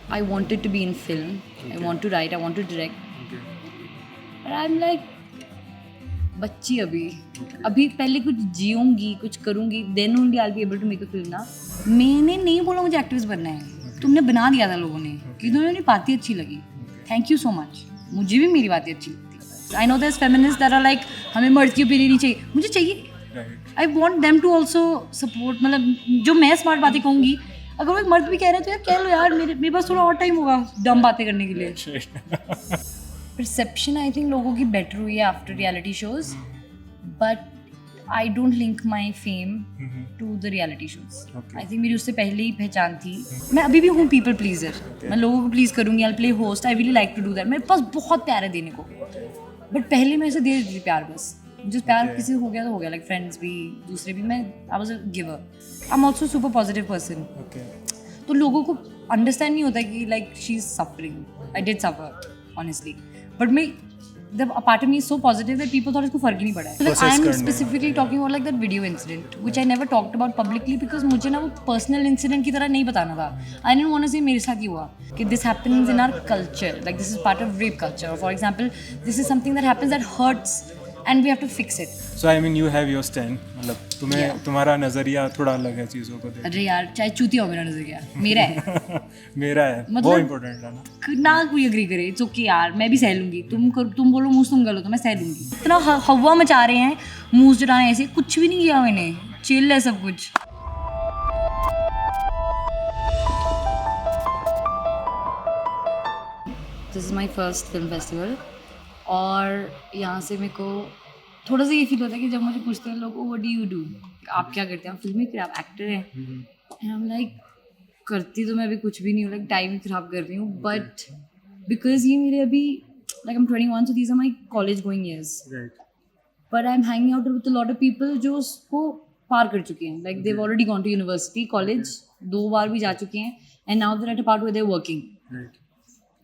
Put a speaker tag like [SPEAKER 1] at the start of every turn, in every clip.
[SPEAKER 1] I wanted to be in film. I want to write. I want to direct.
[SPEAKER 2] Okay.
[SPEAKER 1] But I'm like, बच्ची अभी पहले कुछ जीऊंगी कुछ करूंगी then only I be able to make a film ना. मैंने नहीं बोला मुझे एक्ट्रेस बनना है, तुमने बना दिया था लोगों ने कि तुम्हें मेरी बातें अच्छी लगी. Thank you so much. मुझे भी मेरी बातें अच्छी लगती. I know there feminist that are like हमें मर्द की ओपिनियन नहीं चाहिए. मुझे चाहिए. I want them to also support. मतलब जो मैं स्मार्ट बातें कहूँगी अगर वो एक मर्द भी कह रहे हैं तो यार कह लो यार, मेरे पास थोड़ा और टाइम होगा डम बातें करने के लिए. परसेप्शन आई थिंक लोगों की बेटर हुई है after reality shows, but I don't link my fame to the reality shows. I think मेरी उससे पहले ही पहचान थी. मैं अभी भी हूँ पीपल प्लीजर. मैं लोगों को प्लीज करूँगी. I play host. I really like to do that. मेरे पास बहुत प्यार है देने को, बट पहले मैं ऐसे दे देती थी प्यार. बस जो प्यार किसी हो गया तो हो गया. लाइक फ्रेंड्स भी दूसरे भी. मैं I was a giver. I am also super positive person. तो लोगों को अंडरस्टैंड नहीं होता कि like she is suffering. I did suffer honestly, but मैं the a part of me is so positive that people thought इसको फर्क ही नहीं पड़ा है. So like I'm specifically talking about like that video incident which I never talked about publicly because मुझे ना वो personal incident की तरह नहीं बताना था. I didn't want to say मेरे साथ ही हुआ कि this happens in our culture, like this is part of rape culture, or for example this is something that happens that hurts and we have to fix it.
[SPEAKER 2] So I mean you have your stand. मतलब तुम्हें तुम्हारा नज़रिया थोड़ा अलग है चीज़ों को देख.
[SPEAKER 1] अरे यार चाहे चूतिया हो मेरा नजरिया, मेरा है.
[SPEAKER 2] मेरा है
[SPEAKER 1] मतलब
[SPEAKER 2] बहुत इम्पोर्टेंट है ना.
[SPEAKER 1] ना कोई एग्री करे इट्स ओके यार, मैं भी सह लूंगी. तुम बोलो मुंह तुम गलो तो मैं सह लूंगी. इतना हवा मचा रहे हैं मुंह चढ़ाने, ऐसे कुछ भी नहीं किया मैंने. चिल है सब कुछ. This is my first film festival और यहाँ से मेरे को थोड़ा सा ये फील होता है कि जब मुझे पूछते हैं लोग व्हाट डू यू डू, आप क्या करते हैं, आप फिल्म मेकर, आप एक्टर हैं. एंड आई एम लाइक करती तो मैं अभी कुछ भी नहीं हूँ. लाइक टाइम खराब कर रही हूँ, बट बिकॉज ये मेरे अभी like I am 21 so these are my college going years. But I am hanging out with a lot of people जो उसको पार कर चुके हैं. Like they've already gone to university college 2 बार भी जा चुके हैं. And now they're at a part where they are working.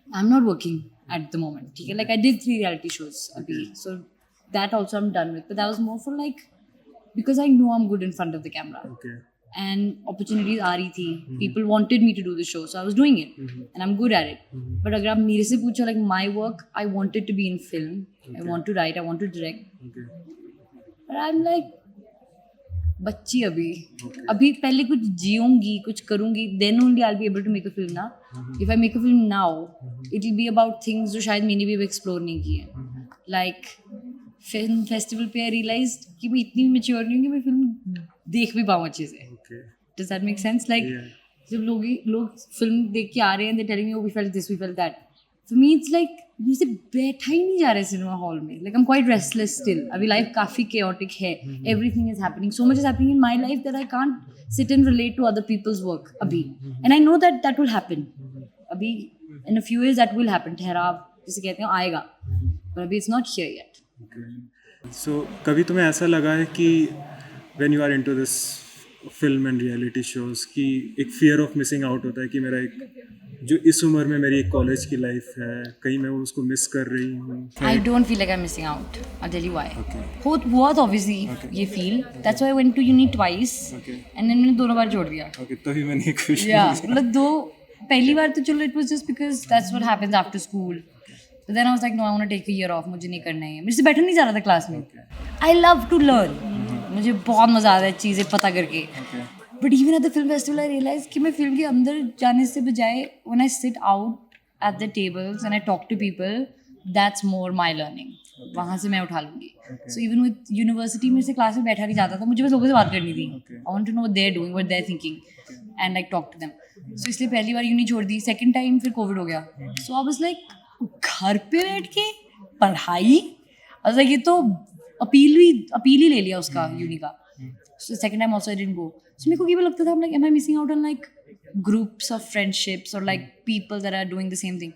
[SPEAKER 1] I am not working at the moment. ठीक है, like I did 3 reality shows abhi, so that also I'm done with, but that was more for like because I know I'm good in front of the camera.
[SPEAKER 2] Okay.
[SPEAKER 1] And opportunities आ रही थी. People wanted me to do the show, so I was doing it. And I'm good at it. But अगर आप मेरे से पूछो like my work, I wanted to be in film. I want to write. I want to direct. But I'm like बच्ची अभी पहले कुछ जीऊंगी कुछ करूंगी then only I be able to make a film ना. If I make a film now it will be about things जो शायद मैंने भी एक्सप्लोर नहीं किए. लाइक फिल्म फेस्टिवल पे आई रियलाइज कि मैं इतनी मेच्योर नहीं हूँ कि मैं फिल्म देख भी पाऊँ अच्छे से. Does that make sense? Like जब लोग फिल्म देख के आ रहे हैं they telling me we felt this we felt that. For me it's like मुझसे बैठा ही नहीं जा रहा है सिनेमा हॉल में. Like I am quite restless still. अभी लाइफ काफ़ी केओटिक है. Everything is happening, so much is happening in my life that I can't sit and relate to other people's work अभी. And I know that will happen. अभी in a few years that will happen. ठहराव जिसे कहते हैं आएगा, पर अभी it's not here yet.
[SPEAKER 2] So कभी तुम्हें ऐसा लगा है कि when you are into this film and reality shows कि एक फियर ऑफ मिसिंग आउट होता है कि मेरा एक जो इस उम्र में मेरी एक कॉलेज की लाइफ है कहीं मैं उसको मिस कर रही हूँ?
[SPEAKER 1] I don't feel like I'm missing out. I'll tell you why. बहुत obviously ये feel. That's why I went to uni twice. And then मैंने दोनों बार छोड़ दिया.
[SPEAKER 2] तभी मैंने खुश.
[SPEAKER 1] मतलब पहली बार तो चलो it was just because that's what happens after school. But then I was like no, I want to take a year off. मुझे नहीं करना है. मेरे से बैठा नहीं जा रहा था क्लास में. I love to learn. मुझे बहुत मज़ा आता है चीज़ें पता करके. But even at the film festival I realise कि मैं फिल्म के अंदर जाने से बजाय when I sit out at the tables and I talk to people that's more my learning. वहाँ से मैं उठा लूँगी. सो इवन विद यूनिवर्सिटी में से क्लास में बैठा नहीं जाता था. मुझे बस लोगों से बात करनी थी. I want to know what they are doing, what they are thinking and I talk to them. So इसलिए पहली बार यूनी छोड़ दी. सेकेंड टाइम फिर कोविड हो गया. सो आई वाज लाइक घर पे बैठ के पढ़ाई. लाइक ये तो अपील ही ले लिया उसका यूनी का. So second time also I didn't go. So मेरे को ये भी लगता था I'm like am I missing out on like groups of friendships or like people that are doing the same thing.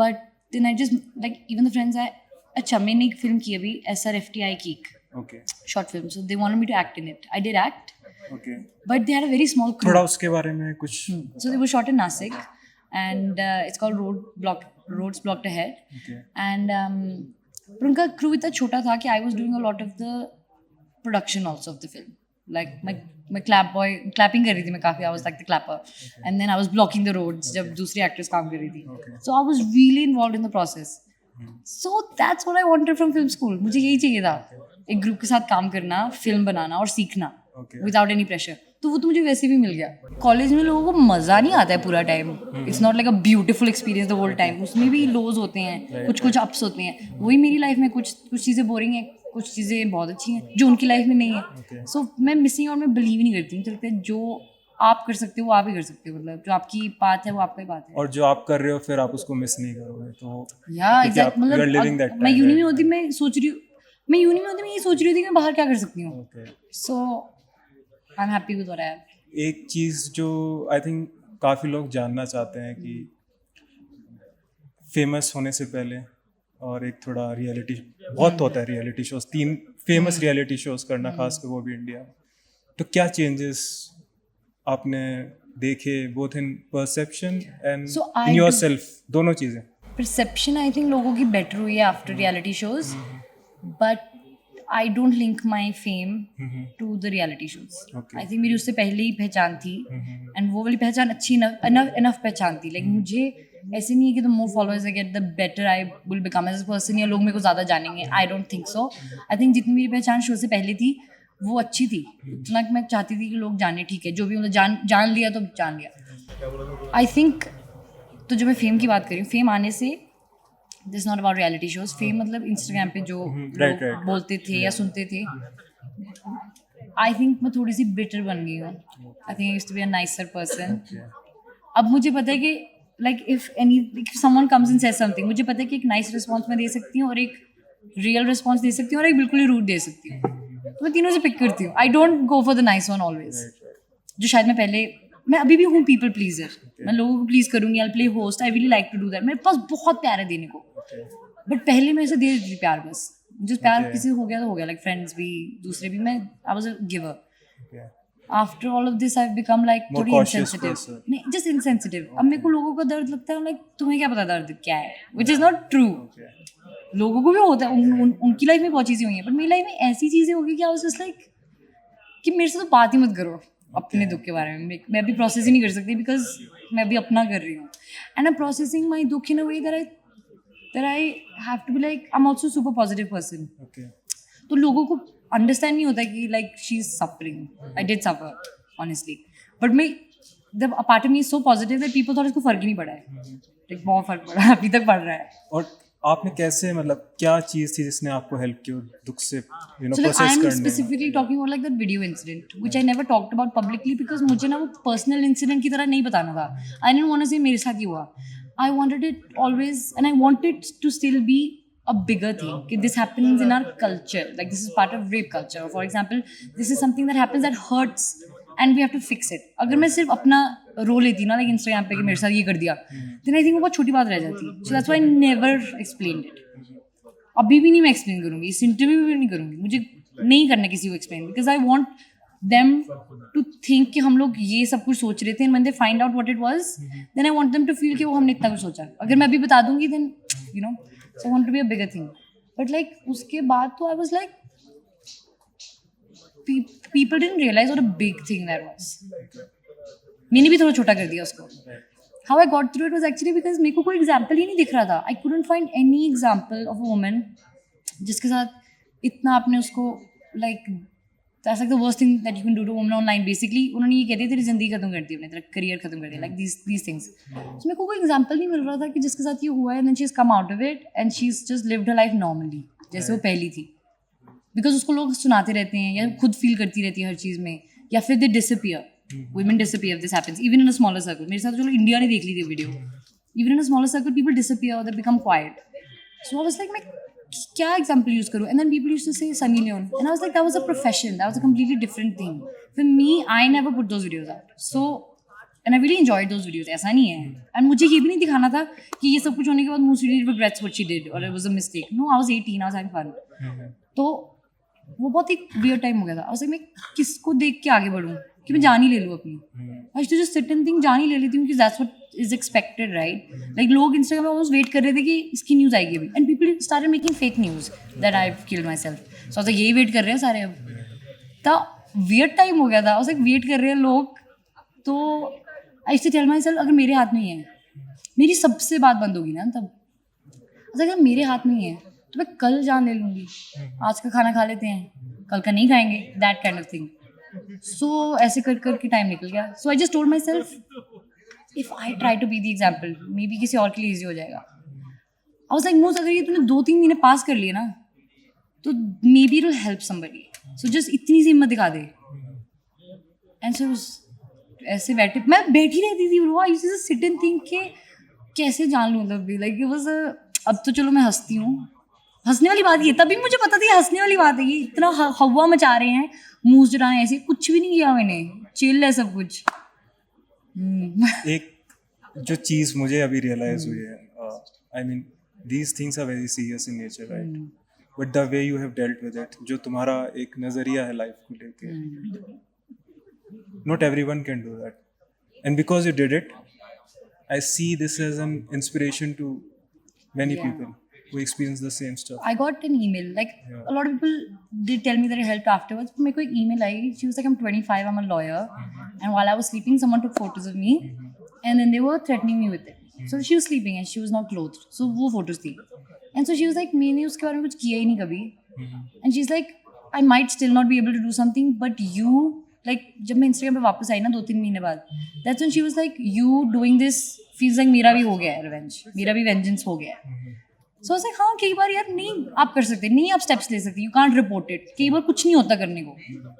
[SPEAKER 1] But then I just like even the friends अच्छा मैंने एक film की अभी SRFTI की short film, so they wanted me to act in it. I did act. But they had a very small crew.
[SPEAKER 2] थोड़ा उसके बारे में कुछ.
[SPEAKER 1] So they were shot in Nasik and it's called Roads Blocked Ahead. And पर उनका crew इतना छोटा था कि I was doing a lot of the production also of the film. Like मैं क्लैपिंग कर रही थी, मैं काफ़ी, I was like the clapper, and then I was blocking the roads जब दूसरी एक्ट्रेस काम कर रही थी, so I was really involve in the process. So that's what I wanted from film school. मुझे यही चाहिए था, एक ग्रुप के साथ काम करना, फिल्म बनाना और सीखना विदाउट एनी प्रेशर. तो वो तो मुझे वैसे भी मिल गया. कॉलेज में लोगों को मज़ा नहीं आता है पूरा time. It's not like a beautiful experience the whole time. उसमें भी लोज होते हैं, कुछ अप्स होते हैं. वही मेरी लाइफ में कुछ चीज़ें बोरिंग हैं, कुछ चीज़ें बहुत अच्छी हैं जो उनकी लाइफ में नहीं है. सो मैं मिसिंग आउट में बिलीव ही नहीं करती. मुझे लगता है जो आप कर सकते हो वो आप ही कर सकते हो. मतलब जो आपकी बात है वो आपका ही बात है.
[SPEAKER 2] और जो आप कर रहे हो फिर आप उसको मिस नहीं करोगे. तो
[SPEAKER 1] या एग्जैक्ट, मतलब मैं यूनी में होती, मैं सोच रही हूँ, मैं यूनी में होती मैं ये सोच रही थी कि मैं बाहर क्या कर सकती हूँ. So I am happy with what I have.
[SPEAKER 2] एक चीज़ जो आई थिंक काफ़ी लोग जानना चाहते हैं कि फेमस होने से पहले और एक थोड़ा रियलिटी, बहुत होता है reality shows, 3 famous reality shows करना, खास कर वो भी इंडिया में. तो क्या चेंजेस आपने देखे both in perception and in yourself, दोनों चीज़ें?
[SPEAKER 1] परसेप्शन आई थिंक लोगों की बेटर हुई है after reality shows, but I don't link my fame to the reality shows. I think मेरी उससे पहले ही पहचान थी, एंड वो वाली पहचान अच्छी इनफ पहचान थी. लाइक मुझे ऐसे नहीं है कि the more followers I get the better I will become as a person, या लोग मेरे को ज़्यादा जानेंगे. I don't think so. I think जितनी मेरी पहचान शो से पहले थी वो अच्छी थी. इतना कि मैं चाहती थी कि लोग जाने, ठीक है जो भी, मतलब जान लिया तो जान लिया. आई थिंक तो जब मैं फेम की बात करी हूँ, फेम आने से this not about reality shows. Fame मतलब इंस्टाग्राम पे जो लोग बोलते थे या सुनते थे. आई थिंक मैं थोड़ी सी बिटर बन गई हूँ. I think I used to be a nicer person. अब मुझे पता है कि like if someone comes and says something, मुझे पता है कि एक नाइस रिस्पॉन्स मैं दे सकती हूँ, और एक रियल रिस्पॉन्स दे सकती हूँ, और एक बिल्कुल ही रूड दे सकती हूँ. तो मैं तीनों से पिक करती हूँ. I don't go for the nice one always. जो शायद मैं अभी भी हूँ पीपल प्लीजर. मैं लोगों को प्लीज करूँगी. I play host. I really like to do that. मेरे पास बहुत प्यार है देने को, बट पहले मैं ऐसे दे देती थी प्यार. बस मुझे प्यार किसी हो गया तो हो गया. लाइक फ्रेंड्स भी, दूसरे भी. मैं I was a giver. After all of this I become like थोड़ी इनसेंसिटिव. नहीं, जस्ट इनसेंसिटिव. अब मेरे को लोगों का दर्द लगता है, लाइक तुम्हें क्या पता दर्द क्या है, विच इज़ नॉट ट्रू. लोगों को भी होता है, उनकी लाइफ में बहुत चीज़ें हुई हैं, बट मेरी लाइफ में ऐसी चीज़ें हो गई कि आई वाज जस्ट लाइक कि मेरे से तो बात ही मत करो अपने दुख के बारे में. मैं अभी प्रोसेस ही नहीं कर सकती, बिकॉज मैं अभी अपना कर रही हूँ. एंड आई एम प्रोसेसिंग माई दुख इन अ वे that I have to be like, I'm also a super positive person. तो लोगों को अंडरस्टैंड नहीं होता कि like she is suffering. I did suffer honestly, but मैं the part of me is so positive that people thought इसको फर्क ही नहीं पड़ा है. लाइक बहुत फर्क पड़ा है, अभी तक पड़ रहा है.
[SPEAKER 2] और आपने कैसे, मतलब क्या चीज़ थी जिसने आपको हेल्प की दुख से
[SPEAKER 1] So like I'm specifically talking about like that video incident which I never talked about publicly because मुझे ना वो personal incident की तरह नहीं बताना था. I didn't want to say मेरे साथ ही हुआ. I wanted it always, and I want it to still be a bigger thing. कि this happens in our culture, like this is part of rape culture. For example, this is something that happens that hurts and we have to fix it. अगर मैं सिर्फ अपना रो लेती ना like Instagram पे कि मेरे साथ ये कर दिया, then I think वो बहुत छोटी बात रह जाती. So that's why I never explained it. अभी भी नहीं मैं एक्सप्लेन करूँगी, इस इंटरव्यू में भी नहीं करूँगी. मुझे नहीं करना किसी को explain, because I want them to think कि हम लोग ये सब कुछ सोच रहे थे, and when they find out what it was, then I want them to feel कि वो हमने इतना कुछ सोचा. अगर मैं अभी बता दूंगी then you know, so I want to be a bigger thing. But like उसके बाद तो I was like people didn't realise what a big thing that was. मैंने भी थोड़ा छोटा कर दिया उसको. How I got through it was actually because मेरे को कोई एग्जाम्पल ही नहीं दिख रहा था. I couldn't find any example of a woman जिसके साथ इतना आपने उसको like that's like the worst thing that you can do to a woman online. Basically उन्होंने ये कहते तेरी जिंदगी खत्म कर दी, अपने तेरा करियर खत्म कर दिया, like these things. So मेरे को कोई एग्जाम्पल नहीं मिल रहा था कि जिसके साथ ये हुआ है, and then she's come out of it and she's just lived her life normally जैसे वो पहली थी. Because उसको लोग सुनाते रहते हैं या खुद फील करती रहती है हर चीज़ में, या फिर they disappear. Women disappear if this happens, even in a smaller circle. मेरे साथ चलो इंडिया ने देख ली थी video. Even in a smaller circle, people disappear or they become quiet. So I was like, मैं क्या एग्जाम्पल यूज़ करूँ? And then people used to say Sunny Leone, and I was like, that was a profession, that was a completely different thing. For me, I never put those videos out. So, and I really enjoyed those videos. ऐसा नहीं है. And मुझे ये भी नहीं दिखाना था कि ये सब कुछ होने के बाद Moose really regrets what she did or it was a mistake. No, I was 18, I was having fun. तो वो बहुत एक weird time हो गया था. I was like, मैं किसको देख के आगे बढ़ूँ कि मैं जान ही ले लूँ अपनी. I used to just sit and think, जान ही ले लेती हूँ कि that's what is expected, right? Like लोग इंस्टाग्राम पे ऑलमोस्ट वेट कर रहे थे कि इसकी न्यूज़ आएगी अभी, and people started making fake news that I have killed myself. So तो यही वेट कर रहे हैं सारे अब. तो वियर्ड टाइम हो गया था, उसे वेट कर रहे हैं लोग, तो आई से टेल माई सेल्फ अगर मेरे हाथ में ही है, मेरी सबसे बात बंद होगी ना तब, अगर मेरे हाथ में ही है तो मैं कल जान ले लूँगी, आज का खाना खा लेते हैं, कल का नहीं खाएंगे, that kind of thing. So ऐसे कर कर के टाइम निकल गया. So I just told myself if I try to be the example, maybe किसी और के लिए ईजी हो जाएगा. आई वाज लाइक नो, अगर ये तूने 2-3 महीने पास कर लिए ना तो may be it will help somebody, so just इतनी सी हिम्मत दिखा दे. एंड सो ऐसे बैठे मैं बैठी रहती थी bro, I used to sit and think कि कैसे जान लूँ तब भी, लाइक इट वाज. अब तो चलो मैं हंसती हूँ, हंसने वाली बात ये, तभी मुझे पता थी हंसने वाली बात है, ये इतना हवा मचा रहे हैं, मुंह चुरा रहे हैं, ऐसे कुछ भी नहीं किया मैंने, चिल है सब कुछ.
[SPEAKER 2] एक जो चीज़ मुझे अभी रियलाइज हुई है, I mean these things are very serious in nature, right, but the way you have dealt with it, जो तुम्हारा एक नज़रिया है लाइफ को लेके, not everyone can do that, and because you did it, I see this as an inspiration to many people who experience the same stuff.
[SPEAKER 1] I got an email, like a lot of people did tell me that it helped afterwards. मेरे को एक email I, she was like, I'm 25, I'm a lawyer, and while I was sleeping, someone took photos of me, and then they were threatening me with it. So she was sleeping and she was not clothed, so वो photos थी, and so she was like, मैंने उसके बारे में कुछ किया ही नहीं कभी, and she's like, I might still not be able to do something, but you, like जब मैं Instagram पे वापस आई ना 2-3 महीने बाद, that's when she was like, you doing this feels like मेरा भी हो गया है रिवेंज, मेरा भी वेंजेंस हो गया है. सो ऐसे हाँ कई बार यार नहीं आप कर सकते, नहीं आप स्टेप्स ले सकते, यू कांट रिपोर्ट इट, कई बार कुछ नहीं होता करने को,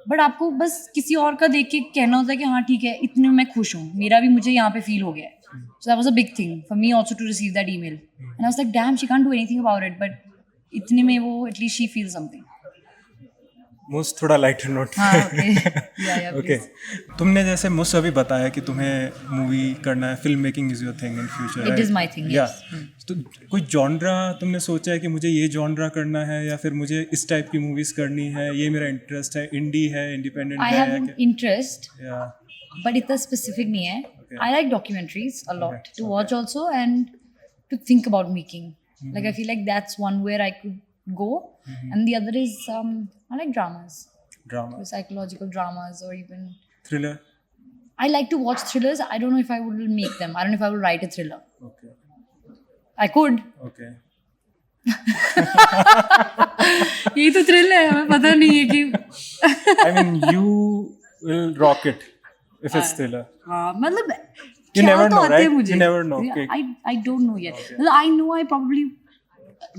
[SPEAKER 1] बट आपको बस किसी और का देख के कहना होता है कि हाँ ठीक है इतने में मैं खुश हूँ, मेरा भी मुझे यहाँ पे फील हो गया है. So that was a big thing for me also to receive that email, and I was like damn she can't do anything about it, but इतने में वो एटलीस्ट शी फील समथिंग.
[SPEAKER 2] मुझ थोड़ा लाइटर नोट.
[SPEAKER 1] हाँ okay
[SPEAKER 2] okay, तुमने जैसे मुझसे अभी बताया कि तुम्हें मूवी करना है, film making is your thing in future,
[SPEAKER 1] it is my thing.
[SPEAKER 2] या तो कोई जॉनरा तुमने सोचा है कि मुझे ये जॉनरा करना है, या फिर मुझे इस टाइप की मूवीज करनी है, ये मेरा इंटरेस्ट है, इंडी है, इंडिपेंडेंट है?
[SPEAKER 1] I have an interest,
[SPEAKER 2] yeah
[SPEAKER 1] but इतना स्पेसिफिक नहीं है. I like documentaries a lot to watch also and to think about making, like I feel like that's one where I could go, and the other is I like dramas, psychological dramas, or even
[SPEAKER 2] thriller.
[SPEAKER 1] I like to watch thrillers. I don't know if I would make them. I don't know if I will write a thriller.
[SPEAKER 2] Okay.
[SPEAKER 1] I could.
[SPEAKER 2] Okay.
[SPEAKER 1] ये तो thrill है, हमें पता नहीं है कि
[SPEAKER 2] I mean you will rock it if it's thriller.
[SPEAKER 1] हाँ मतलब
[SPEAKER 2] You never know, right?
[SPEAKER 1] मुझे.
[SPEAKER 2] You never know.
[SPEAKER 1] Yeah,
[SPEAKER 2] Okay.
[SPEAKER 1] I don't know yet.
[SPEAKER 2] Okay.
[SPEAKER 1] Well, I know I probably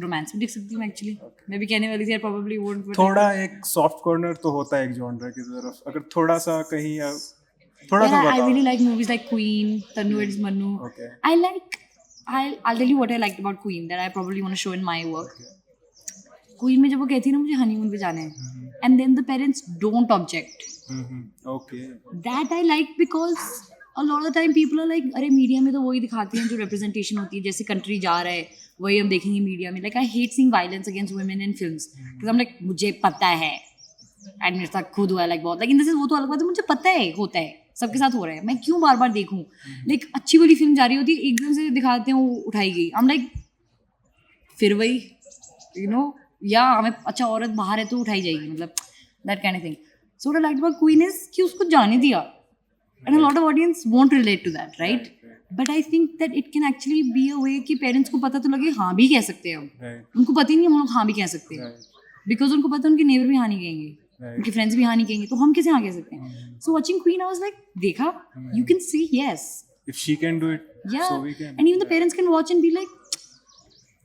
[SPEAKER 1] romance भी देख सकती हूँ एक्चुअली. मैं भी कहने वाली थी यार probably won't.
[SPEAKER 2] थोड़ा एक सॉफ्ट कॉर्नर तो होता है एक जॉनर की तरफ, अगर थोड़ा सा कहीं थोड़ा सा बताओ. I
[SPEAKER 1] really like movies like Queen, Tannu Ed's Mannu.
[SPEAKER 2] Okay.
[SPEAKER 1] I'll tell you what I liked about Queen that I probably want to show in my work. Queen में जब वो कहती है ना मुझे हनीमून पे जाना है, and then the parents don't object.
[SPEAKER 2] Okay.
[SPEAKER 1] That I like because a lot of the time people are like, अरे मीडिया में तो वही दिखाते हैं जो रिप्रेजेंटेशन होती है, जैसे कंट्री जा रहा है वही हम देखेंगे मीडिया में. Like I hate seeing violence against women in films, because I am like मुझे पता है, एंड मेरे साथ खुद हुआ है लाइक बहुत, लेकिन वो तो अलग बात है, मुझे पता है होता है सबके साथ हो रहा है, मैं क्यों बार बार देखूं. लाइक अच्छी वाली फिल्म जा रही होती है एकदम से दिखाते हैं वो उठाई गई, आई एम लाइक फिर वही यू नो, या हमें अच्छा औरत बाहर है तो उठाई जाएगी, मतलब that kind of thing. So what I liked about Queen is कि उसको जाने दिया, and a lot of audience won't relate to that, right, but I think that it can actually be a way कि पेरेंट्स को पता तो लगे हाँ भी कह सकते हैं हम, उनको पता ही नहीं हम लोग हाँ भी कह सकते हैं, बिकॉज उनको पता है उनके नेबर भी हाँ नहीं कहेंगे, उनके फ्रेंड्स भी हाँ नहीं कहेंगे, तो हम कैसे हाँ कह सकते हैं. So watching Queen I was like देखा, you can say yes,
[SPEAKER 2] if she can do it so we can,
[SPEAKER 1] and even the parents can watch and be like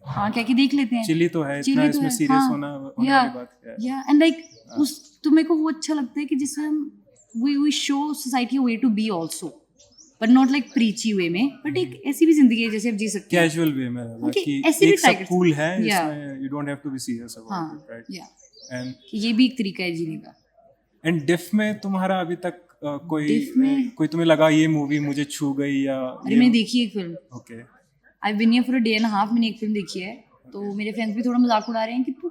[SPEAKER 1] हाँ क्या कि देख लेते हैं,
[SPEAKER 2] चिली तो है, इतना इसमें सीरियस होने वाली बात क्या है.
[SPEAKER 1] या एंड लाइक उस तो मेरे को वो अच्छा लगता है कि जिसमें हम we show society a way to be also, but not like preachy way में, बट एक ऐसी भी जिंदगी है जैसे आप जी सकते हैं,
[SPEAKER 2] कैजुअल वे में, कि
[SPEAKER 1] ऐसे भी
[SPEAKER 2] एक सब कूल है, इसमें you don't have to be serious about it, right.
[SPEAKER 1] Yeah
[SPEAKER 2] and
[SPEAKER 1] ये भी एक तरीका है जीने का.
[SPEAKER 2] एंड डिफ में तुम्हारा अभी तक कोई तुम्हें लगा ये मूवी मुझे छू गई, या
[SPEAKER 1] अरे मैंने देखी एक film.
[SPEAKER 2] Okay,
[SPEAKER 1] I been here for a day and half, मैंने एक फिल्म देखी है, तो मेरे फ्रेंड्स भी थोड़ा मजाक उड़ा रहे हैं कि तू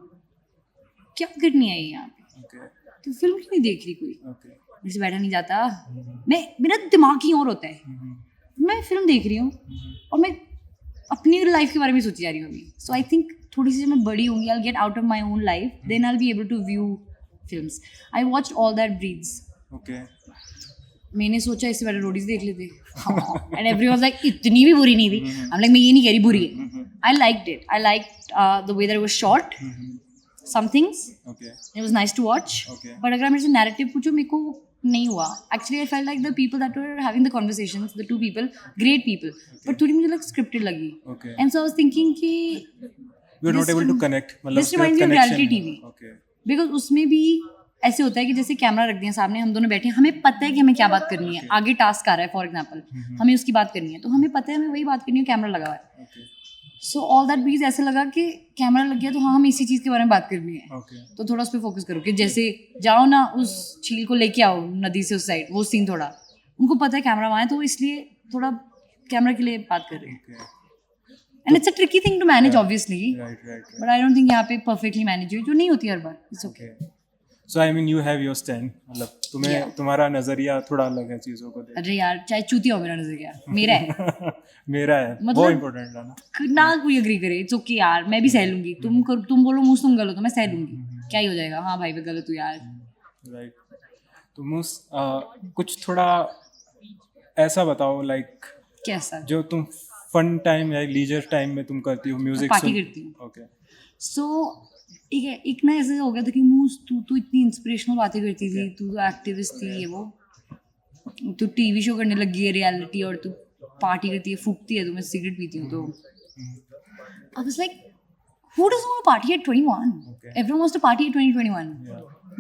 [SPEAKER 1] क्या करनी आई यहाँ पे,
[SPEAKER 2] ओके,
[SPEAKER 1] तो फिल्म क्यों नहीं देख रही कोई,
[SPEAKER 2] ओके,
[SPEAKER 1] मेरे से बैठा नहीं जाता, मेरा दिमाग ही और होता है, मैं फिल्म देख रही हूँ और मैं अपनी लाइफ के बारे में सोची जा रही हूँ अभी. सो आई थिंक थोड़ी सी जब मैं बड़ी होंगी, I will get out of my own life, then I will be able to view films. I watched All That Breathes.
[SPEAKER 2] Okay.
[SPEAKER 1] मैंने सोचा इससे बेटर रोडीज देख लेते. And everyone was like इतनी भी बुरी नहीं थी. I'm like मैं ये नहीं कह रही बुरी है. I liked it. I liked the way that it was shot. Some things.
[SPEAKER 2] Okay.
[SPEAKER 1] It was nice to watch.
[SPEAKER 2] Okay.
[SPEAKER 1] But अगर मेरे से narrative पूछो मेरे को नहीं हुआ. Actually I felt like the people that were having the conversations, the two people, great people. But थोड़ी मुझे like scripted लगी.
[SPEAKER 2] Okay.
[SPEAKER 1] And so I was thinking कि
[SPEAKER 2] You are not able to connect. मतलब
[SPEAKER 1] this reminds me of reality TV.
[SPEAKER 2] Okay.
[SPEAKER 1] Because उसमें भी ऐसे होता है कि जैसे कैमरा रख दिया सामने, हम दोनों बैठे हैं, हमें पता है कि हमें क्या बात करनी है. आगे टास्क आ रहा है फॉर एग्जाम्पल, हमें उसकी बात करनी है, तो हमें पता है हमें वही बात करनी है, कैमरा लगा हुआ है.
[SPEAKER 2] Okay.
[SPEAKER 1] सो ऑल दैट बीज ऐसा लगा कि कैमरा लग गया तो हाँ हमें इसी चीज़ के बारे में बात करनी है.
[SPEAKER 2] Okay.
[SPEAKER 1] तो थोड़ा उस पर फोकस करो कि जैसे जाओ ना उस झील को लेके आओ नदी से उस साइड, वो सीन थोड़ा उनको पता है कैमरा वहाँ है, तो इसलिए थोड़ा कैमरा के लिए बात कर रहे हैं.
[SPEAKER 2] Okay.
[SPEAKER 1] And it's a tricky thing to manage obviously,
[SPEAKER 2] Right.
[SPEAKER 1] But I don't think यहाँ पे परफेक्टली मैनेज हुई, जो नहीं होती हर बार. It's okay.
[SPEAKER 2] Okay. So I mean you have your stand. मतलब तुम्हें
[SPEAKER 1] Yeah.
[SPEAKER 2] तुम्हारा नजरिया थोड़ा अलग है चीजों को देख.
[SPEAKER 1] अरे यार चाहे चूतिया हो मेरा नजरिया, मेरा है.
[SPEAKER 2] मेरा है.
[SPEAKER 1] मतलब-
[SPEAKER 2] वो इम्पोर्टेंट है ना.
[SPEAKER 1] ना कोई अग्री करे इट्स ओके यार, मैं भी सह लूंगी. तुम बोलो मुझ तुम गलत हो, मैं सह लूंगी. क्या ही हो जाएगा. हाँ भाई मैं गलत हूँ यार.
[SPEAKER 2] राइट. तो कुछ थोड़ा ऐसा बताओ लाइक
[SPEAKER 1] कैसा
[SPEAKER 2] जो तुम फन टाइम या लीजर टाइम में तुम करती हो म्यूजिक.
[SPEAKER 1] पार्टी करती हूँ.
[SPEAKER 2] ओके.
[SPEAKER 1] सो एक ना ऐसे हो गया था कि मूस तू इतनी इंस्पिरेशनल बातें करती थी, तू तो एक्टिविस्ट थी, ये वो तू टीवी शो करने लगी है रियलिटी, और तू पार्टी करती है, फूकती है, तो मैं सिगरेट पीती हूँ. तो I was like who doesn't want to party at 21?
[SPEAKER 2] Okay.
[SPEAKER 1] Everyone wants to party at 21.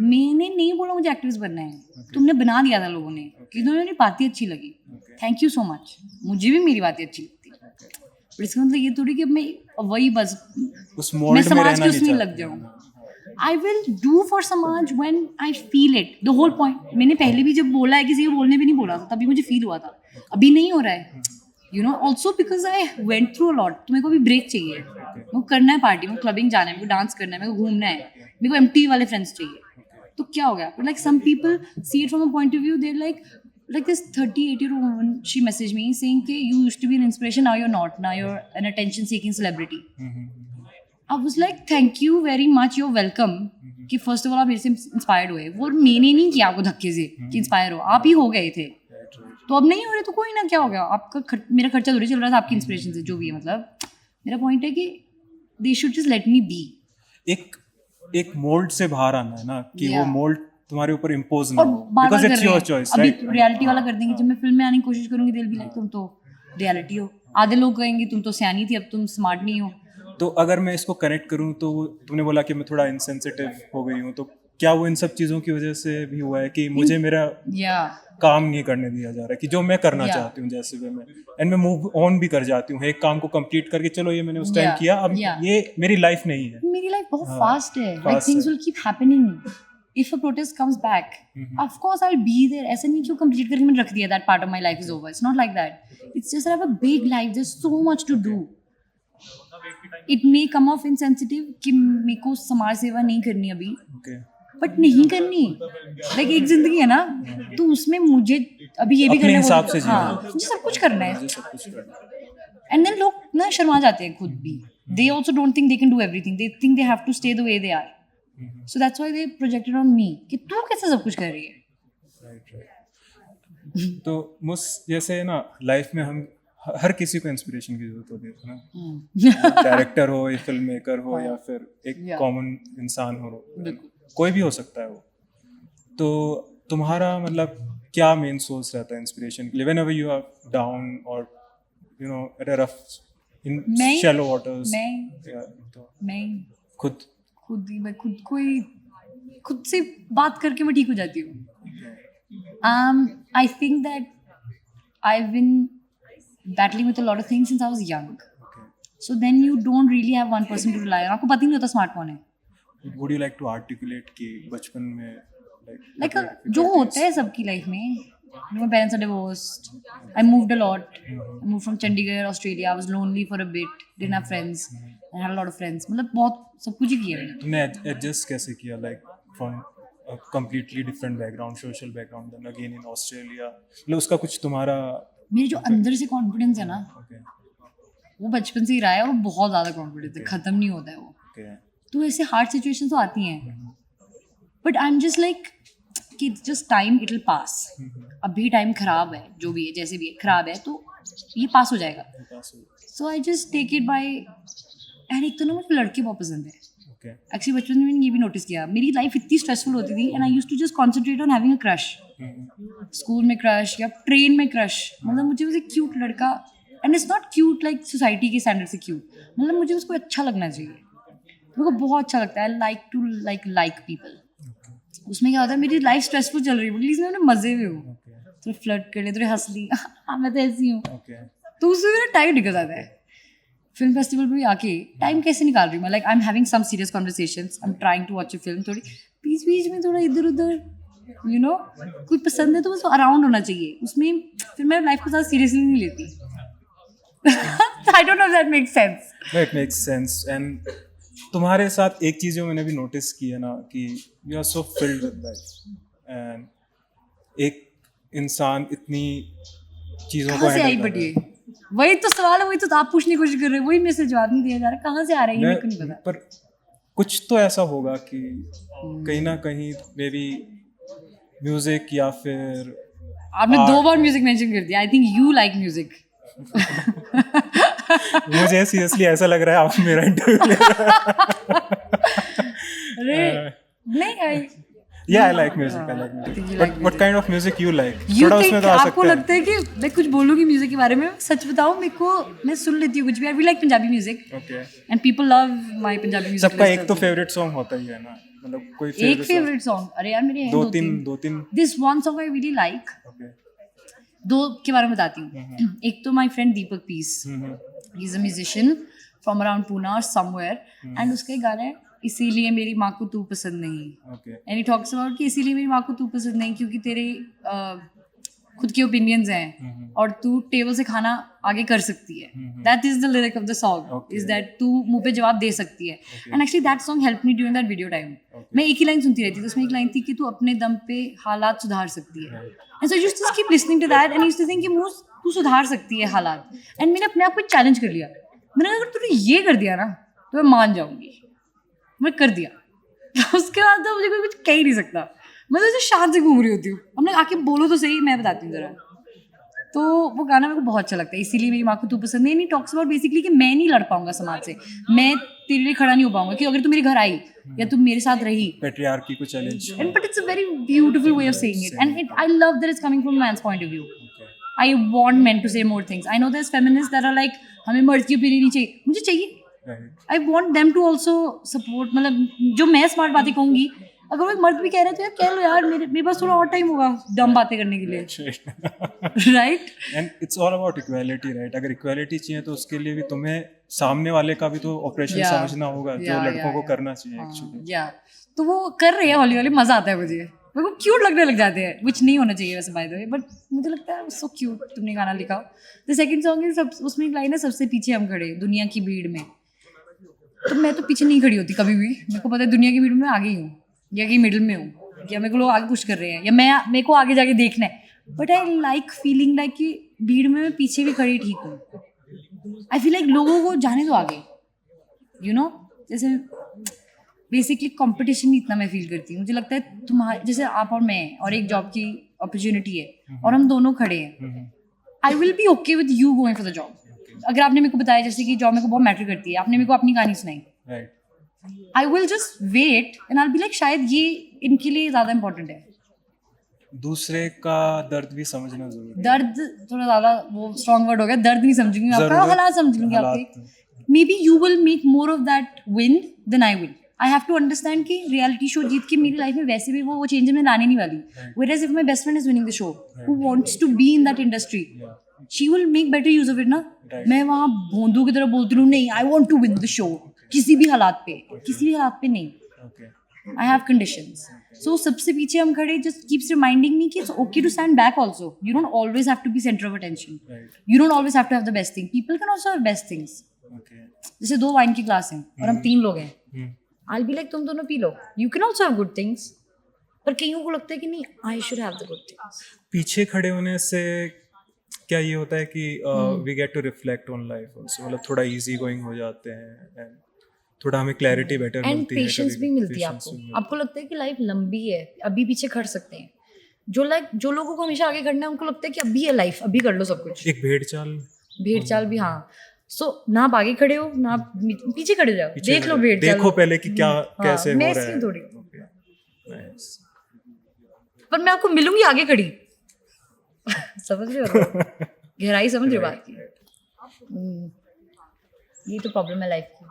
[SPEAKER 1] मैंने नहीं बोला मुझे एक्टिविस्ट बनना है, तुमने बना दिया था लोगों ने कि तुम्हें मेरी बातें अच्छी लगी. Thank you so much. मुझे भी मेरी बातें अच्छी लगती है, पर इसका मतलब ये थोड़ी कि अब मैं वही बस
[SPEAKER 2] उस
[SPEAKER 1] मैं
[SPEAKER 2] मोल्ड में
[SPEAKER 1] समाज
[SPEAKER 2] रहना
[SPEAKER 1] के
[SPEAKER 2] नहीं
[SPEAKER 1] उसमें
[SPEAKER 2] चाहती.
[SPEAKER 1] लग जाऊँ. आई विल डू फॉर समाज when I feel it. The whole point, मैंने पहले भी जब बोला है, किसी को बोलने भी नहीं बोला था, तभी मुझे फील हुआ था. अभी नहीं हो रहा है, you know. Also because I went through a lot, तो मेरे को भी ब्रेक चाहिए. मेरे को करना है पार्टी, मेरे को क्लबिंग जाना है, मेरे को डांस करना है, मेरे को घूमना है, मेरे को एम्प्टी वाले फ्रेंड्स चाहिए. तो क्या हो गया? But like some people see it from a point of view, there like this 38-year-old woman, she messaged me saying कि you used to be an inspiration, now you're not, now you're an attention seeking celebrity. I was like thank you very much, you're welcome. कि first of all आप मेरे से inspired हुए, वो मैंने नहीं किया आपको धक्के से कि इंस्पायर हो, आप ही हो गए थे. तो अब नहीं हो रहे तो कोई ना, क्या हो गया? आपका मेरा खर्चा थोड़ी चल रहा था आपकी इंस्पिरेशन से, जो भी है. मतलब मेरा पॉइंट है कि they should just let me be.
[SPEAKER 2] एक मोल्ड से बाहर आना है ना, कि वो
[SPEAKER 1] Yeah.
[SPEAKER 2] मोल्ड तुम्हारे ऊपर इम्पोज ना
[SPEAKER 1] और
[SPEAKER 2] हो,
[SPEAKER 1] बार
[SPEAKER 2] बिकॉज
[SPEAKER 1] बार कर
[SPEAKER 2] इट्स
[SPEAKER 1] रहे
[SPEAKER 2] योर
[SPEAKER 1] हैं.
[SPEAKER 2] चॉइस.
[SPEAKER 1] अभी
[SPEAKER 2] राइट.
[SPEAKER 1] रियलिटी वाला कर देंगे, जब मैं फिल्म में आने की कोशिश करूंगी दिल भी लाइक तुम तो रियलिटी हो. आधे लोग कहेंगे तुम तो सियानी थी, अब तुम स्मार्ट नहीं हो.
[SPEAKER 2] तो अगर मैं इसको कनेक्ट करूँ तो तुमने बोला कि मैं थोड़ा इंसेंसिटिव हो गई हूँ, तो क्या वो इन सब चीज़ों की वजह से भी हुआ है कि मुझे मेरा
[SPEAKER 1] या
[SPEAKER 2] काम नहीं करने दिया जा रहा, कि जो मैं करना
[SPEAKER 1] Yeah.
[SPEAKER 2] चाहती हूँ जैसे भी मैं, एंड मैं मूव ऑन भी कर जाती हूँ एक काम को कंप्लीट करके, चलो ये मैंने उस टाइम
[SPEAKER 1] Yeah.
[SPEAKER 2] किया, अब
[SPEAKER 1] Yeah.
[SPEAKER 2] ये मेरी लाइफ नहीं है.
[SPEAKER 1] मेरी लाइफ बहुत
[SPEAKER 2] हाँ,
[SPEAKER 1] फास्ट है. लाइक
[SPEAKER 2] fast
[SPEAKER 1] थिंग्स
[SPEAKER 2] है.
[SPEAKER 1] Will keep happening. If a protest comes back, of course I will be there. ऐसा नहीं कि कंप्लीट करके मैंने रख दिया, that part of my life is over. It's not like that. It's just I have a big life, there is so much to do. It may come off insensitive कि मेरे को समाज सेवा नहीं करनी अभी,
[SPEAKER 2] Okay.
[SPEAKER 1] बट नहीं करनी. लाइक एक जिंदगी है ना, तो उसमें मुझे अभी ये भी
[SPEAKER 2] अपने
[SPEAKER 1] करना है,
[SPEAKER 2] हिसाब
[SPEAKER 1] वो-
[SPEAKER 2] से जीना
[SPEAKER 1] हाँ,
[SPEAKER 2] है.
[SPEAKER 1] मुझे सब कुछ करना है.
[SPEAKER 2] मुझे सब कुछ करना है.
[SPEAKER 1] एंड देन लोग ना शर्मा जाते हैं खुद भी. They also don't think they can do everything, they think they have to stay the way they are. So that's why they projected on me कि तू कैसे सब कुछ कर रही है.
[SPEAKER 2] राइट. तो जैसे ना लाइफ में हम हर किसी को इंस्पिरेशन की जरूरत होती है ना. डायरेक्टर हो या फिल्म मेकर हो या फिर एक
[SPEAKER 1] Yeah.
[SPEAKER 2] कॉमन इंसान हो, कोई भी हो सकता है वो. तो तुम्हारा मतलब क्या मेन सोर्स रहता है इंस्पिरेशन के लिए व्हेनेवर यू आर डाउन और you know at a rough इन
[SPEAKER 1] मैं-
[SPEAKER 2] शैलो वाटर्स?
[SPEAKER 1] मैं
[SPEAKER 2] तो
[SPEAKER 1] मैं
[SPEAKER 2] खुद
[SPEAKER 1] मैं खुद से बात करके मैं ठीक हो जाती हूँ. I think that I've been battling with a lot of things since I was young.
[SPEAKER 2] Okay.
[SPEAKER 1] So then you don't really have one person to rely on. आपको पता ही नहीं होता स्मार्ट कौन है.
[SPEAKER 2] Would you like to articulate कि बचपन में
[SPEAKER 1] Like जो होता है सबकी लाइफ में. My parents are divorced. I moved a lot. I moved from Chandigarh, Australia. I was lonely for a bit. Didn't have friends. I had a lot of friends. मतलब बहुत सब कुछ ही किया मैंने.
[SPEAKER 2] तुमने एडजस्ट कैसे किया like from a completely different background, social background, then again in Australia, मतलब उसका कुछ तुम्हारा
[SPEAKER 1] मेरे जो अंदर से कॉन्फिडेंस है ना,
[SPEAKER 2] okay,
[SPEAKER 1] वो बचपन से ही रहा है और बहुत ज़्यादा कॉन्फिडेंस है, ख़त्म नहीं होता है वो.
[SPEAKER 2] okay,
[SPEAKER 1] तो ऐसे हार्ड सिचुएशन तो आती हैं, but I am just like कि just time it will pass. अभी टाइम खराब है, जो भी है, जैसे भी है खराब है, तो ये पास हो जाएगा. So I just take it by. And एक तो ना मुझे लड़के बहुत पसंद है. एक्चुअली बचपन में मैंने ये भी नोटिस किया, मेरी लाइफ इतनी स्ट्रेसफुल होती थी and I used to just concentrate on having a crush. School में क्रश या ट्रेन में क्रश. मतलब मुझे उसे क्यूट लड़का, and it's not cute like society के स्टैंडर्ड से क्यूट, मतलब मुझे उसको अच्छा लगना चाहिए. मेरे को बहुत अच्छा लगता है. I like to like people. उसमें क्या होता है, मेरी लाइफ स्ट्रेसफुल चल रही है, प्लीज मैं मजे में हूँ, थोड़ा फ्लर्ट कर ले, थोड़ी हंस ली, हाँ मैं तो ऐसी हूँ, तो उसमें मेरा टाइम निकल जाता है. फिल्म फेस्टिवल में भी आके टाइम कैसे निकाल रही हूँ मैं, like I am having some serious conversations, I am trying to watch a film, थोड़ी बीच बीच में थोड़ा इधर उधर, यू नो, कोई पसंद है तो बस अराउंड होना चाहिए उसमें. फिर मैं लाइफ को ज़्यादा सीरियसली नहीं लेती. I don't know if that makes sense.
[SPEAKER 2] It makes sense. And तुम्हारे साथ एक चीज़ जो मैंने भी नोटिस की है ना, कि you are so filled with life. And एक इंसान इतनी चीज़ों को
[SPEAKER 1] कहाँ से आई
[SPEAKER 2] handle कर रहा है.
[SPEAKER 1] बटिए, वही तो सवाल है, वही तो आप पूछने की कोशिश कर रहे हैं, वही मेरे से जवाब नहीं दिया जा रहा. कहाँ से आ रहा है ये मेरे को नहीं पता.
[SPEAKER 2] पर कुछ तो ऐसा होगा कि कहीं ना कहीं मे बी म्यूजिक या फिर
[SPEAKER 1] आपने 2 बार म्यूजिक मेंशन कर दिया. I think you like music.
[SPEAKER 2] मुझे सीरियसली ऐसा लग रहा है आप मेरा इंटरव्यू ले रहे हैं.
[SPEAKER 1] अरे नहीं,
[SPEAKER 2] Yeah, I like music. I like music. But what kind of music you like?
[SPEAKER 1] You
[SPEAKER 2] थोड़ा
[SPEAKER 1] think
[SPEAKER 2] उसमें तो आ
[SPEAKER 1] आपको
[SPEAKER 2] सकते हैं.
[SPEAKER 1] लगता है कि मैं कुछ बोलूंगी म्यूजिक के बारे में, सच बताऊं, मेरे को मैं सुन लेती हूँ कुछ भी. I we like Punjabi music
[SPEAKER 2] Okay.
[SPEAKER 1] And people love my Punjabi music.
[SPEAKER 2] सबका एक तो फेवरेट सॉन्ग होता ही है ना, मतलब कोई
[SPEAKER 1] एक फेवरेट सॉन्ग. अरे यार मेरे हैं
[SPEAKER 2] दो तीन.
[SPEAKER 1] This one song I really like.
[SPEAKER 2] Okay.
[SPEAKER 1] 2 के बारे में बताती हूँ. एक तो my friend Deepak peace, he is a musician from around Poona और समवेयर, एंड उसका एक गाना है, इसीलिए मेरी माँ को तू पसंद नहीं.
[SPEAKER 2] Okay.
[SPEAKER 1] And he talks about कि इसीलिए मेरी माँ को तू पसंद नहीं क्योंकि तेरे खुद के ओपिनियंस हैं और तू टेबल से खाना आगे कर सकती है. That is the lyric of the song, is that तू मुंह पे जवाब दे सकती है. And actually that song help me during that video time. मैं एक ही लाइन सुनती रहती थी, उसमें एक लाइन थी कि तू अपने दम पे हालात सुधार सकती है. And so used to keep listening to that and used to think कि मूस तू सुधार सकती है हालात. एंड मैंने अपने आप को चैलेंज कर लिया. मैंने कहा अगर तूने ये कर दिया ना तो मैं मान जाऊंगी. मैं कर दिया. उसके बाद तो मुझे कोई कुछ कह ही नहीं सकता. मैं तो ऐसे शांत से घूम रही होती हूँ. हमने आके बोलो तो सही, मैं बताती हूँ जरा. तो वो गाना मेरे को बहुत अच्छा लगता है, इसीलिए मेरी माँ को तू पसंद नहीं. टॉक्स अबाउट बेसिकली कि मैं नहीं लड़ पाऊंगा समाज से, मैं तेरे लिए खड़ा नहीं हो पाऊंगा कि अगर तू मेरे घर आई या तू मेरे साथ रही.
[SPEAKER 2] पेट्रियार्की को challenge.
[SPEAKER 1] And but it's a very beautiful way of saying it, and it I love that it's coming from man's point of view. I want men to say more things. I know there feminist that are like हमें मर्द की opinion नहीं चाहिए. मुझे चाहिए. I want them to also support. मतलब जो मैं स्मार्ट बातें कहूँगी, अगर वो एक मर्द भी कह रहे हैं तो यार कह लो यार, मेरे पास थोड़ा और टाइम होगा डम बातें करने के लिए. Right.
[SPEAKER 2] And it's all about equality, right. अगर इक्वालिटी चाहिए तो उसके लिए भी तुम्हें सामने वाले का भी तो ऑपरेशन समझना होगा, जो लड़कों को करना चाहिए एक्चुअली.
[SPEAKER 1] या तो वो कर रहे हैं हौली हौली. मजा आता है मुझे. मेरे को क्यूट लगने लग जाते हैं, विच नहीं होना चाहिए वैसे बाय द वे, बट मुझे लगता है सो क्यूट. तुमने गाना लिखा. द सेकंड सॉन्ग इज, उसमें एक लाइन है, सबसे पीछे हम खड़े दुनिया की भीड़ में. तो मैं तो पीछे नहीं खड़ी होती कभी भी. मेरे को पता है दुनिया की भीड़ में आगे ही हूँ या कि मिडिल में हूँ, या मेरे को लोग आगे पुश कर रहे हैं या मेरे को आगे जाके देखना है. But I like feeling like कि भीड़ में मैं पीछे भी खड़ी ठीक हूँ. आई फील लाइक लोगों को जाने दो आगे, यू नो. जैसे बेसिकली कंपटीशन नहीं इतना मैं फील करती हूँ. मुझे लगता है तुम्हारे जैसे आप और मैं और एक जॉब की अपॉर्चुनिटी है और हम दोनों खड़े हैं. आई will B okay with you going for the job. अगर आपने मेरे को बताया जैसे कि जॉब मेरे को बहुत मैटर करती है, आपने मेरे को अपनी कहानी सुनाई, I will just wait and I will be like शायद ये इनके लिए ज़्यादा इंपॉर्टेंट है.
[SPEAKER 2] दूसरे का दर्द भी समझना जरूरी है.
[SPEAKER 1] दर्द थोड़ा ज़्यादा वो स्ट्रॉन्ग वर्ड हो गया. दर्द नहीं समझूंगी आपका, हालात समझ लूंगी आपके. Maybe you will make more of that win than I will. I have to understand कि रियलिटी शो जीत के मेरी लाइफ में वैसे भी वो चेंज मैं लाने नहीं वाली. Whereas if my best friend is winning the show who wants to be in that industry, she will make better use of it ना. मैं वहाँ भोंदू की तरह बोलती हूँ नहीं, I want to win the show. किसी भी हालात पे नहीं. I have conditions. सो सबसे पीछे हम खड़े जस्ट कीप्स रिमाइंडिंग मी कि it's okay to stand back also. You don't always have to be centre of attention. You don't always have to have the best thing. People can also have best things. जैसे 2 wine की class हैं और हम 3 लोग हैं. I'll be like तुम दोनों P low. You can also have good things. पर कईयों को लगता है कि नहीं, I should have the good things.
[SPEAKER 2] पीछे खड़े होने से क्या ये होता है कि we get to reflect on life also, मतलब थोड़ा easy going हो जाते हैं. थोड़ा हमें क्लैरिटी बेटर
[SPEAKER 1] एंड
[SPEAKER 2] मिलती है,
[SPEAKER 1] पेशेंस भी मिलती है
[SPEAKER 2] patience भी
[SPEAKER 1] आपको
[SPEAKER 2] मिलती
[SPEAKER 1] आपको लगता है कि लाइफ लंबी है, अभी पीछे खड़ सकते हैं। जो लोगों को हमेशा आगे करना है उनको लगता है कि अभी है लाइफ, अभी कर लो सब कुछ।
[SPEAKER 2] है। एक भेड़ चाल
[SPEAKER 1] भेड़ चाल भी, हाँ। सो ना आप आगे खड़े हो ना आप पीछे खड़े जाओ,
[SPEAKER 2] पीछे
[SPEAKER 1] देख लो
[SPEAKER 2] खड़े-
[SPEAKER 1] भेड़ चाल।
[SPEAKER 2] देखो पहले कि क्या कैसे
[SPEAKER 1] मैं
[SPEAKER 2] हो रहा
[SPEAKER 1] ऐसी
[SPEAKER 2] है।
[SPEAKER 1] थोड़ी,
[SPEAKER 2] Nice.
[SPEAKER 1] पर मैं आपको मिलूंगी आगे खड़ी। समझ रहे हो? गहराई समझ रहे हो बात की? ये तो प्रॉब्लम है लाइफ की।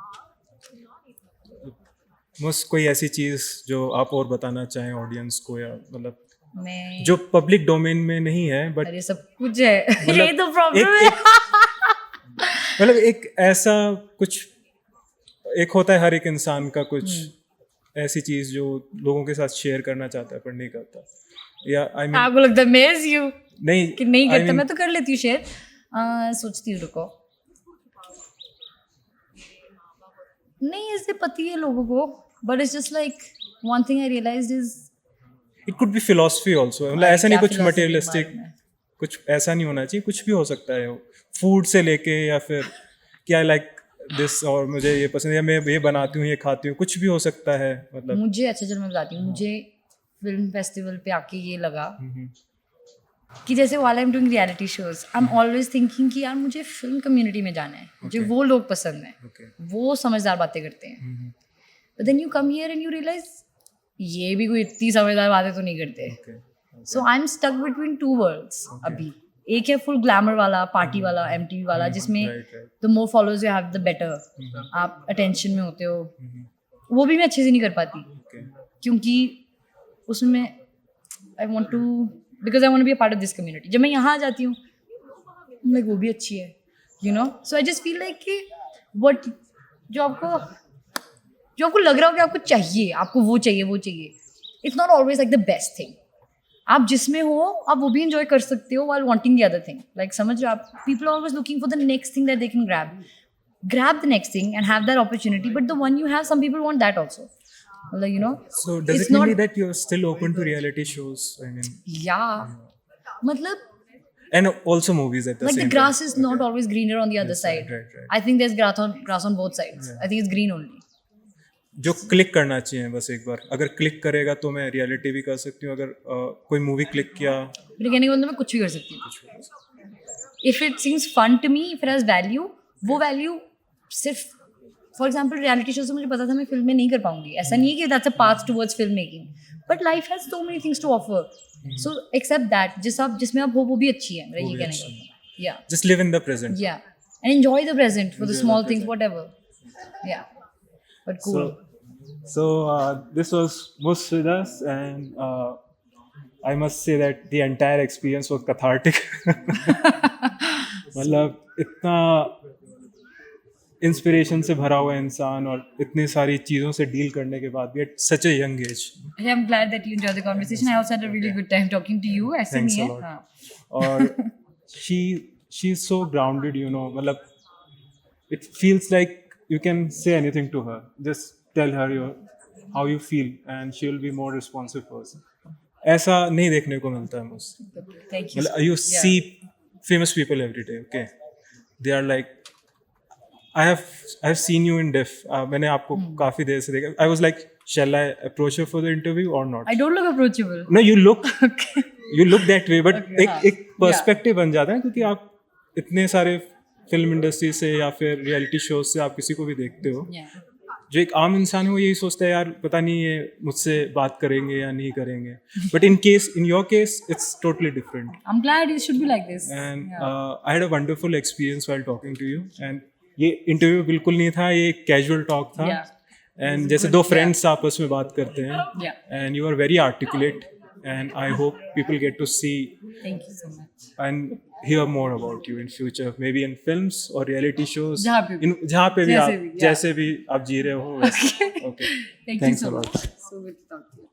[SPEAKER 2] बस कोई ऐसी चीज जो आप और बताना चाहें ऑडियंस को, या मतलब
[SPEAKER 1] मैं
[SPEAKER 2] जो पब्लिक डोमेन में नहीं है बट
[SPEAKER 1] अरे सब कुछ है।
[SPEAKER 2] मतलब
[SPEAKER 1] यही तो प्रॉब्लम
[SPEAKER 2] एक-
[SPEAKER 1] है।
[SPEAKER 2] मतलब एक ऐसा कुछ, एक होता है हर एक इंसान का कुछ ऐसी चीज जो लोगों के साथ शेयर करना चाहता है पर नहीं करता, या आई मीन
[SPEAKER 1] आपको लगता है मैं ऐसी हूँ
[SPEAKER 2] नहीं
[SPEAKER 1] कि नहीं
[SPEAKER 2] I
[SPEAKER 1] करता?
[SPEAKER 2] mean,
[SPEAKER 1] मैं तो कर लेती हूँ शेयर। सोचती हूँ, रुको। नहीं, ऐसे पति है लोगों को, but it's just like one thing I realised is
[SPEAKER 2] it could be philosophy also, मतलब ऐसा नहीं
[SPEAKER 1] क्या
[SPEAKER 2] कुछ
[SPEAKER 1] philosophy के
[SPEAKER 2] मटेरियलिस्टिक,
[SPEAKER 1] बारे में?
[SPEAKER 2] कुछ ऐसा नहीं होना चाहिए, कुछ भी हो सकता है, फूड से लेके, या फिर क्या लाइक दिस, और मुझे ये पसंद है, या मैं ये बनाती हूँ ये खाती हूँ, कुछ भी हो सकता है मतलब।
[SPEAKER 1] मुझे अच्छा, चलो मैं बताती हूँ। मुझे फिल्म फेस्टिवल पे आके ये लगा कि जैसे while I am doing reality shows, I am always thinking कि यार मुझे फिल्म कम्युनिटी में जाना है, मुझे
[SPEAKER 2] Okay.
[SPEAKER 1] वो लोग पसंद हैं,
[SPEAKER 2] Okay.
[SPEAKER 1] वो समझदार बातें करते हैं। But then you come here and you realise ये भी कोई इतनी समझदार बातें तो नहीं करते।
[SPEAKER 2] Okay.
[SPEAKER 1] So I am stuck between two worlds अभी। एक है फुल ग्लैमर वाला, पार्टी वाला, एमटीवी वाला, जिसमें
[SPEAKER 2] Right, right.
[SPEAKER 1] The more followers you have the better, आप अटेंशन में होते हो। वो भी मैं अच्छे से नहीं कर पाती
[SPEAKER 2] Okay.
[SPEAKER 1] क्योंकि उसमें I want to, because I want to be a part of this community. जब मैं यहाँ आ जाती हूँ, लाइक वो भी अच्छी है, you know. So I just feel like कि व्हाट जो आपको लग रहा हो कि आपको चाहिए, आपको वो चाहिए, it's not always like the best thing. आप जिसमें हो आप वो भी इंजॉय कर सकते हो while wanting the other thing, like समझ रहे हो आप? people are always looking for the next thing that they can grab the next thing and have that opportunity, but the one you have, some people want that also, like, you know.
[SPEAKER 2] So does
[SPEAKER 1] It's
[SPEAKER 2] it mean
[SPEAKER 1] not-
[SPEAKER 2] that you're still open to reality shows? I mean,
[SPEAKER 1] yeah, matlab
[SPEAKER 2] and also movies at the
[SPEAKER 1] like
[SPEAKER 2] same
[SPEAKER 1] the grass
[SPEAKER 2] time.
[SPEAKER 1] is not always greener on the other
[SPEAKER 2] Yes,
[SPEAKER 1] side.
[SPEAKER 2] right.
[SPEAKER 1] I think there's grass on both sides. I think it's green only.
[SPEAKER 2] जो click करना चाहिए बस एक बार, अगर click करेगा तो मैं reality भी कर सकती हूँ, अगर कोई मूवी क्लिक किया।
[SPEAKER 1] मेरे कहने का मतलब मैं कुछ भी कर सकती हूँ। If it seems fun to me, if it has value, वो वैल्यू सिर्फ, फॉर एग्जाम्पल रियलिटी शो से मुझे पता था मैं फिल्म में नहीं कर पाऊंगी। ऐसा नहीं है कि that's a path towards film making, but life has so many things to offer, so accept that. जिसमें आप हो वो भी अच्छी है, मेरा ये कहने का मतलब। या
[SPEAKER 2] Just live in the present.
[SPEAKER 1] Yeah and enjoy the present for the
[SPEAKER 2] Enjoy the
[SPEAKER 1] small things,
[SPEAKER 2] present.
[SPEAKER 1] Whatever. Yeah but cool.
[SPEAKER 2] So this was Mus with us, and I must say that the entire experience was cathartic. मतलब इतना inspiration से भरा हुआ इंसान और इतनी सारी चीज़ों से डील करने के बाद भी at such a young age.
[SPEAKER 1] I'm glad that you enjoyed the conversation. I also had a really good time talking to you. ऐसे
[SPEAKER 2] Thanks
[SPEAKER 1] नहीं
[SPEAKER 2] a
[SPEAKER 1] है।
[SPEAKER 2] lot.
[SPEAKER 1] हाँ।
[SPEAKER 2] और she is so grounded, you know, मतलब it feels like you can say anything to her, just tell her how you feel and she will be more responsive person. ऐसा नहीं देखने को मिलता है मुझसे।
[SPEAKER 1] Thank you.
[SPEAKER 2] मतलब you see famous people every day, okay? They are like, I have seen you in diff. मैंने आपको काफी देर से देखा। I was like, shall I approach her for the interview or not?
[SPEAKER 1] I don't look approachable.
[SPEAKER 2] No, you look that way, but
[SPEAKER 1] Okay, हाँ.
[SPEAKER 2] एक perspective बन जाता है, क्योंकि आप इतने सारे फिल्म इंडस्ट्री से या फिर रियलिटी शोज से आप किसी को भी देखते हो,
[SPEAKER 1] Yeah.
[SPEAKER 2] जो एक आम इंसान है वो यही सोचता है यार पता नहीं ये मुझसे बात करेंगे या नहीं करेंगे, but in your case it's totally different.
[SPEAKER 1] I'm glad it should be like this.
[SPEAKER 2] And
[SPEAKER 1] Yeah.
[SPEAKER 2] I had a wonderful experience while talking to you, and ये इंटरव्यू बिल्कुल नहीं था, ये कैजुअल टॉक था।
[SPEAKER 1] Yeah.
[SPEAKER 2] एंड जैसे दो friends आपस में बात करते हैं,
[SPEAKER 1] Yeah.
[SPEAKER 2] And you are very articulate, and I hope people get to see
[SPEAKER 1] Thank you so much.
[SPEAKER 2] and hear more about you in future, maybe in films or reality shows,
[SPEAKER 1] जहाँ पे भी।
[SPEAKER 2] जहाँ पे भी
[SPEAKER 1] जैसे
[SPEAKER 2] आप
[SPEAKER 1] भी, yeah.
[SPEAKER 2] जैसे भी आप जी रहे हो वैसे। Okay.
[SPEAKER 1] Thank you
[SPEAKER 2] Thanks
[SPEAKER 1] so
[SPEAKER 2] a lot.
[SPEAKER 1] much. So good to talk to you.